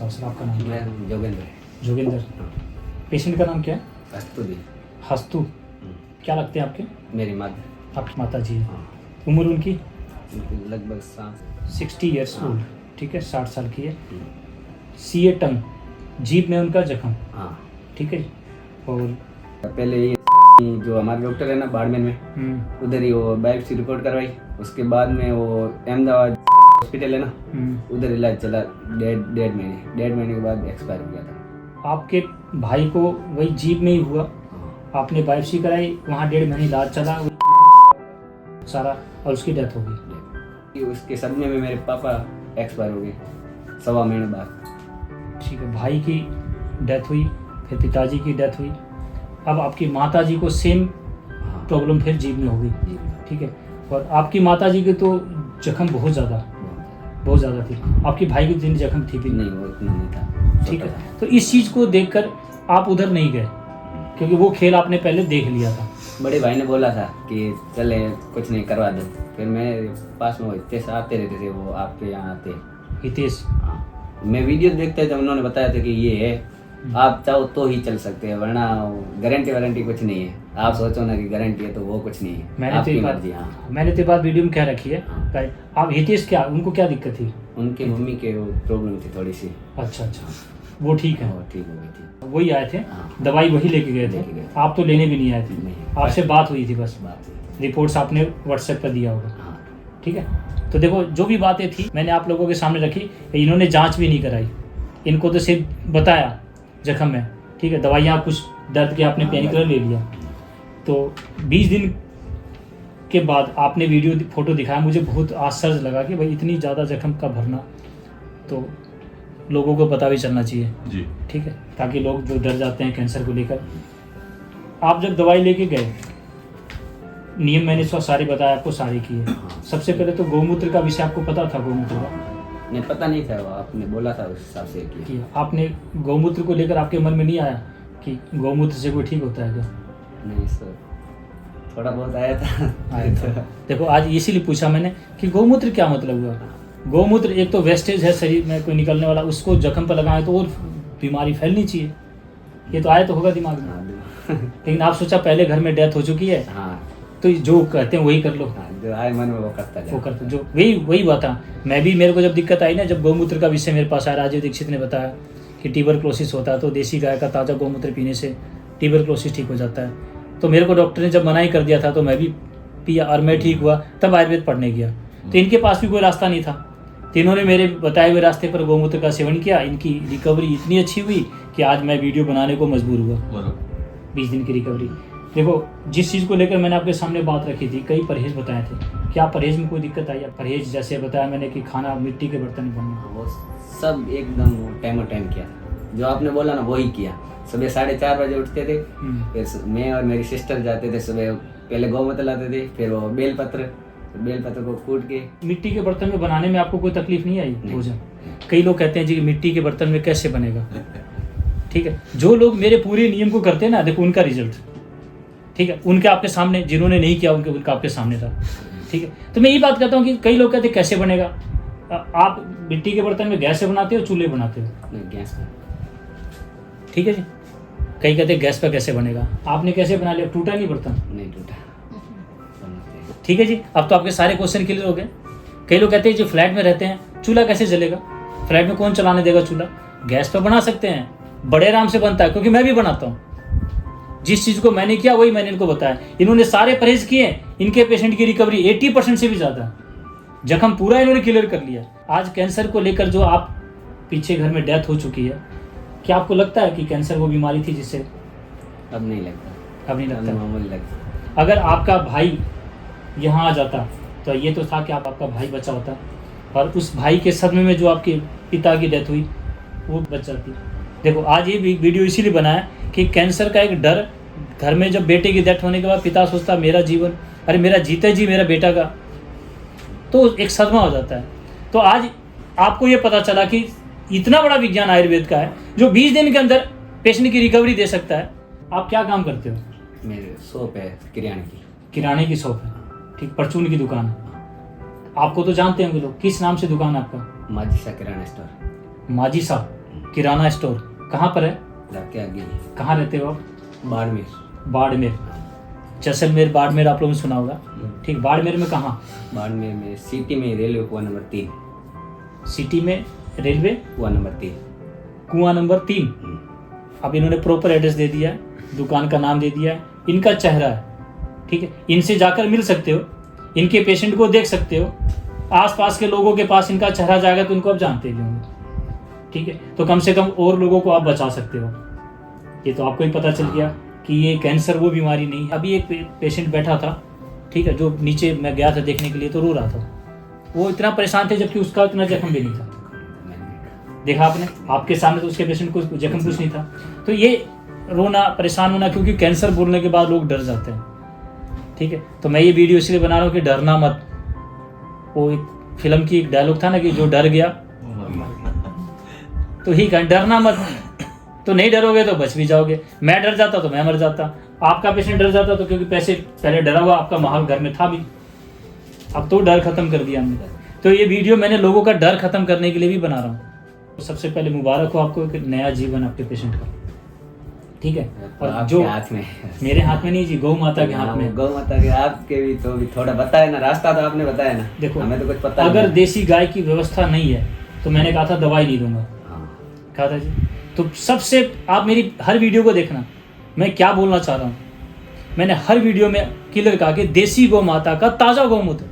बताओ सर, आपका नाम क्या है? मैं जोगेंद्र है। जोगेंद्र। पेशेंट का नाम क्या है? कस्तूरी। हस्तु। क्या लगते हैं आपके? मेरी माता। आपकी माता जी है। हाँ, उम्र उनकी उनकी लगभग 60 ईयर्स हाँ। ओल्ड। ठीक है, 60 साल की है। सीए टंग, जीभ में उनका जख्म। हाँ। ठीक है। और पहले ये जो हमारे डॉक्टर है ना बाड़मेर में, उधर ही वो बायोप्सी रिपोर्ट करवाई। उसके बाद में वो अहमदाबाद हॉस्पिटल है ना, उधर इलाज चला। डेढ़ महीने के बाद एक्सपायर हो गया था। आपके भाई को वही जीभ में ही हुआ, हाँ। आपने बायोप्सी कराई, वहाँ 1.5 महीने इलाज चला सारा, और उसकी डेथ हो गई। उसके सदमे में मेरे पापा एक्सपायर हो गए 1.25 महीने बाद। ठीक है, भाई की डेथ हुई, फिर पिताजी की डेथ हुई, अब आपकी माता जी को सेम हाँ। प्रॉब्लम फिर जीभ में हो गई। जी। ठीक है, और आपकी माता जी की तो जख्म बहुत ज़्यादा थी, आपके भाई की दिन जख्म थी भी नहीं, वो इतना नहीं था। ठीक है, तो इस चीज़ को देखकर आप उधर नहीं गए, क्योंकि वो खेल आपने पहले देख लिया था। बड़े भाई ने बोला था कि चले कुछ नहीं करवा दो। फिर मैं पास में हितेश आते रहते थे, वो आपके यहाँ आते। हितेश, हाँ, मैं वीडियो देखते थे, उन्होंने बताया था कि ये है, आप चाहो तो ही चल सकते हैं, वरना गारंटी कुछ नहीं है। आप सोचो ना कि गारंटी है तो वो कुछ नहीं है। आपकी मर्जी। हाँ, मैंने तो बात वीडियो में क्या रखी है। हाँ। आप हितेश क्या, उनको क्या दिक्कत थी? उनकी मम्मी के वो प्रॉब्लम थी थोड़ी सी। अच्छा, वो ठीक है। वो ठीक हो गई थी। वही आए थे, हाँ। दवाई वही लेके गए लेके थे, गए। आप तो लेने भी नहीं आए थे। नहीं। आपसे बात हुई थी बस, बात हुई। रिपोर्ट्स आपने व्हाट्सएप पर दिया होगा। हाँ। ठीक है, तो देखो जो भी बातें थी मैंने आप लोगों के सामने रखी। इन्होंने जांच भी नहीं कराई, इनको तो सिर्फ बताया जख्म में। ठीक है, दवाइयाँ कुछ दर्द के आपने पेन किलर ले लिया। तो 20 दिन के बाद आपने वीडियो फोटो दिखाया, मुझे बहुत आश्चर्य लगा कि भाई इतनी ज़्यादा जख्म का भरना, तो लोगों को पता भी चलना चाहिए जी। ठीक है, ताकि लोग जो डर जाते हैं कैंसर को लेकर। आप जब दवाई लेके गए, नियम मैंने सारे बताया आपको, सारे किए। सबसे पहले तो गौमूत्र का विषय आपको पता था? गौमूत्र का नहीं पता नहीं था, वो आपने बोला था उस हिसाब से किया। आपने गौमूत्र को लेकर आपके मन में नहीं आया कि गौमूत्र से कोई ठीक होता है क्या? नहीं सर, थोड़ा बहुत आया था। देखो आज इसीलिए पूछा मैंने कि गौमूत्र क्या मतलब हुआ। गौमूत्र एक तो वेस्टेज है शरीर में कोई निकलने वाला, उसको जख्म पर लगाएं तो और बीमारी फैलनी चाहिए। ये तो आया तो होगा दिमाग में। लेकिन आप सोचा पहले घर में डेथ हो चुकी है, तो जो कहते हैं वही कर लो। जो आए मन में वो करता जो वही बात है। मैं भी, मेरे को जब दिक्कत आई ना, जब गौमूत्र का विषय मेरे पास आया, राजीव दीक्षित ने बताया कि ट्यूबरक्लोसिस होता है, तो देसी गाय का ताज़ा गौमूत्र पीने से ट्यूबरक्लोसिस ठीक हो जाता है। तो मेरे को डॉक्टर ने जब मना ही कर दिया था, तो मैं भी पिया और मैं ठीक हुआ। तब आयुर्वेद पढ़ने गया, तो इनके पास भी कोई रास्ता नहीं था, तो इन्होंने मेरे बताए हुए रास्ते पर गौमूत्र का सेवन किया। इनकी रिकवरी इतनी अच्छी हुई कि आज मैं वीडियो बनाने को मजबूर हुआ। 20 दिन की रिकवरी। देखो जिस चीज़ को लेकर मैंने आपके सामने बात रखी थी, कई परहेज बताए थे, क्या परहेज में कोई दिक्कत आई? परहेज जैसे बताया मैंने कि खाना मिट्टी के बर्तन में बनना, वो सब एकदम टाइम किया। जो आपने बोला ना वही किया। सुबह 4:30 बजे उठते थे, फिर मैं और मेरी सिस्टर जाते थे सुबह, पहले गौमूत्र लाते थे, फिर वो बेलपत्र को कूट के। मिट्टी के बर्तन में बनाने में आपको कोई तकलीफ नहीं आई भोजन? कई लोग कहते हैं जी मिट्टी के बर्तन में कैसे बनेगा। ठीक है, जो लोग मेरे पूरे नियम को करते हैं ना, देखो उनका रिजल्ट, ठीक है, उनके आपके सामने, जिन्होंने नहीं किया उनका आपके सामने था। ठीक है, तो मैं ये बात कहता हूँ कि कई लोग कहते हैं कैसे बनेगा। आप मिट्टी के बर्तन में गैस से बनाते हो, चूल्हे बनाते हो? नहीं, गैस पे। ठीक है जी, कई कहते हैं गैस पर कैसे बनेगा। आपने कैसे बना लिया? टूटा नहीं बर्तन? नहीं टूटा। ठीक है जी, अब तो आपके सारे क्वेश्चन क्लियर हो गए। कई लोग कहते हैं जो फ्लैट में रहते हैं चूल्हा कैसे जलेगा, फ्लैट में कौन चलाने देगा चूल्हा? गैस पर बना सकते हैं, बड़े आराम से बनता है, क्योंकि मैं भी बनाता हूँ। जिस चीज़ को मैंने किया वही मैंने इनको बताया। इन्होंने सारे परहेज किए, इनके पेशेंट की रिकवरी 80% से भी ज़्यादा, जख्म पूरा इन्होंने क्लियर कर लिया। आज कैंसर को लेकर जो आप पीछे घर में डेथ हो चुकी है, क्या आपको लगता है कि कैंसर वो बीमारी थी जिससे? अब नहीं लगता। अब नहीं लगता। मामूली लगता। अगर आपका भाई यहाँ आ जाता तो ये तो था कि आपका भाई बचा होता, और उस भाई के सदमे में जो आपके पिता की डेथ हुई वो बच जाती। देखो आज ये वीडियो इसीलिए बनाया कि कैंसर का एक डर घर में, जब बेटे की डेथ होने के बाद पिता सोचता मेरा जीवन, अरे मेरा जीते जी मेरा बेटा का, तो एक सदमा हो जाता है। तो आज आपको ये पता चला कि इतना बड़ा विज्ञान आयुर्वेद का है जो 20 दिन के अंदर पेशेंट की रिकवरी दे सकता है। आप क्या काम करते हो? मेरे शॉप है किराने की शॉप है, ठीक, परचून की दुकान है। आपको तो जानते होंगे लोग, किस नाम से दुकान है आपका? माजिसा किराना स्टोर। माजिसा किराना स्टोर कहाँ पर है? जाके आगे कहाँ रहते हो आप? बाड़मेर। बाड़मेर, जैसलमेर बाड़मेर आप लोगों ने सुना होगा। ठीक, बाड़मेर में कहाँ? बाड़मेर में सिटी में रेलवे कुआं नंबर 3। सिटी में रेलवे कुआं नंबर 3। कुआं नंबर 3। अब इन्होंने प्रॉपर एड्रेस दे दिया है, दुकान का नाम दे दिया है, इनका चेहरा है। ठीक है, इनसे जाकर मिल सकते हो, इनके पेशेंट को देख सकते हो। आसपास के लोगों के पास इनका चेहरा जाएगा तो इनको आप जानते भी होंगे। ठीक है, तो कम से कम और लोगों को आप बचा सकते हो। ये तो आपको ही पता चल गया कि ये कैंसर वो बीमारी नहीं है। अभी एक पेशेंट बैठा था, ठीक है, जो नीचे मैं गया था देखने के लिए, तो रो रहा था। वो इतना परेशान थे जबकि उसका इतना जख्म भी नहीं था। देखा आपने, आपके सामने तो उसके पेशेंट को जख्म कुछ नहीं था। तो ये रोना, परेशान होना, क्योंकि कैंसर बोलने के बाद लोग डर जाते हैं। ठीक है, तो मैं ये वीडियो इसलिए बना रहा हूँ कि डरना मत। वो एक फिल्म की एक डायलॉग था ना कि जो डर गया तो ही कहा डरना मत। तो नहीं डरोगे तो बच भी जाओगे। मैं डर जाता तो मैं मर जाता, आपका पेशेंट डर जाता तो, क्योंकि पैसे पहले डरा हुआ आपका माहौल घर में था भी, अब तो डर खत्म कर दिया हमने। तो ये वीडियो मैंने लोगों का डर खत्म करने के लिए भी बना रहा हूँ। तो सबसे पहले मुबारक हो आपको एक नया जीवन आपके पेशेंट का। ठीक है, और जो हाथ में, मेरे हाथ में नहीं जी, गौ माता के हाथ में। गौ माता के आपके भी तो भी थोड़ा बताया ना, रास्ता तो आपने बताया ना। देखो, हमें तो कुछ पता अगर नहीं। देसी गाय की व्यवस्था नहीं है तो मैंने कहा था दवाई नहीं दूंगा, कहा था जी। तो सबसे आप मेरी हर वीडियो को देखना, मैं क्या बोलना चाह रहा हूँ। मैंने हर वीडियो में क्लियर कहा कि देसी गौ माता का ताज़ा गौमूत्र।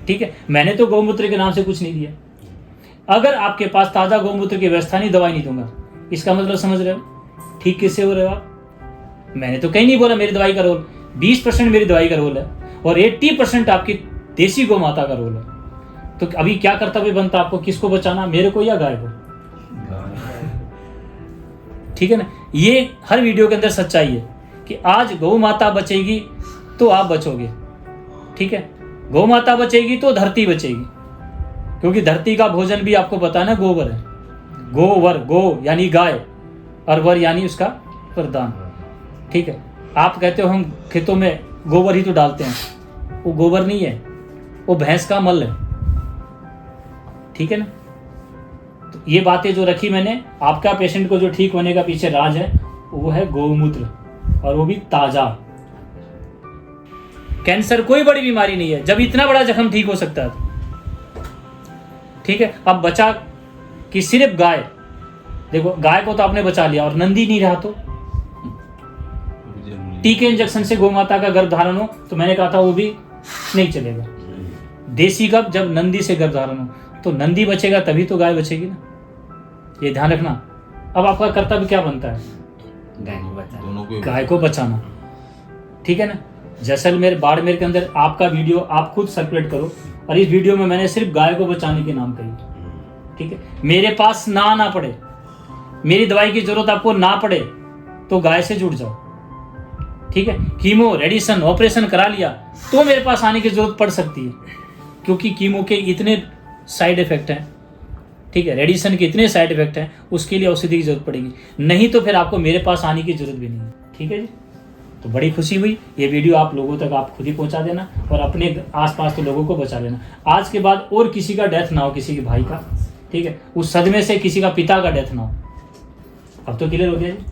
ठीक है, मैंने तो गौमूत्र के नाम से कुछ नहीं दिया। अगर आपके पास ताज़ा गौमूत्र की व्यवस्था नहीं, दवाई नहीं दूंगा। इसका मतलब समझ रहे हो? ठीक किससे हो रहे हो आप? मैंने तो कहीं नहीं बोला मेरी दवाई का रोल। 20% मेरी दवाई का रोल है और 80% आपकी देसी गौ माता का रोल है। तो अभी क्या कर्तव्य बनता आपको? किसको बचाना, मेरे को या गाय को? ठीक है ना, ये हर वीडियो के अंदर सच्चाई है कि आज गौ माता बचेगी तो आप बचोगे। ठीक है, गौ माता बचेगी तो धरती बचेगी, क्योंकि धरती का भोजन भी आपको पता है ना, गोबर है। गोवर, गो यानी गाय और वर यानी उसका वरदान। ठीक है, आप कहते हो हम खेतों में गोबर ही तो डालते हैं, वो गोबर नहीं है, वो भैंस का मल है। ठीक है ना, तो ये बातें जो रखी मैंने, आपका पेशेंट को जो ठीक होने का पीछे राज है वो है गौमूत्र, और वो भी ताजा। कैंसर कोई बड़ी बीमारी नहीं है जब इतना बड़ा जख्म ठीक हो सकता है। ठीक है, अब बचा कि सिर्फ गाय। देखो, गाय को तो आपने बचा लिया, और नंदी नहीं रहा तो टीके इंजेक्शन से गौ माता का गर्भधारण हो तो मैंने कहा था वो भी नहीं चलेगा। देसी गप जब नंदी से गर्भधारण हो तो नंदी बचेगा तभी तो गाय बचेगी ना, ये ध्यान रखना। अब आपका कर्तव्य क्या बनता है? गाय को बचाना। ठीक है ना, जैसलमेर बाड़मेर के अंदर आपका वीडियो आप खुद सर्कुलेट करो, और इस वीडियो में मैंने सिर्फ गाय को बचाने के नाम कही। ठीक है, मेरे पास ना आना पड़े, मेरी दवाई की जरूरत आपको ना पड़े तो गाय से जुड़ जाओ। ठीक है, कीमो, रेडिएशन, ऑपरेशन करा लिया तो मेरे पास आने की जरूरत पड़ सकती है, क्योंकि कीमो के इतने साइड इफेक्ट हैं। ठीक है, रेडिएशन के इतने साइड इफेक्ट हैं, उसके लिए औषधि की जरूरत पड़ेगी, नहीं तो फिर आपको मेरे पास आने की जरूरत भी नहीं है। ठीक है जी, तो बड़ी खुशी हुई। ये वीडियो आप लोगों तक आप खुद ही पहुंचा देना और अपने आसपास के लोगों को बचा लेना। आज के बाद और किसी का डेथ ना हो, किसी के भाई का। ठीक है, उस सदमे से किसी का पिता का डेथ ना हो। अब तो क्लियर हो गया जी।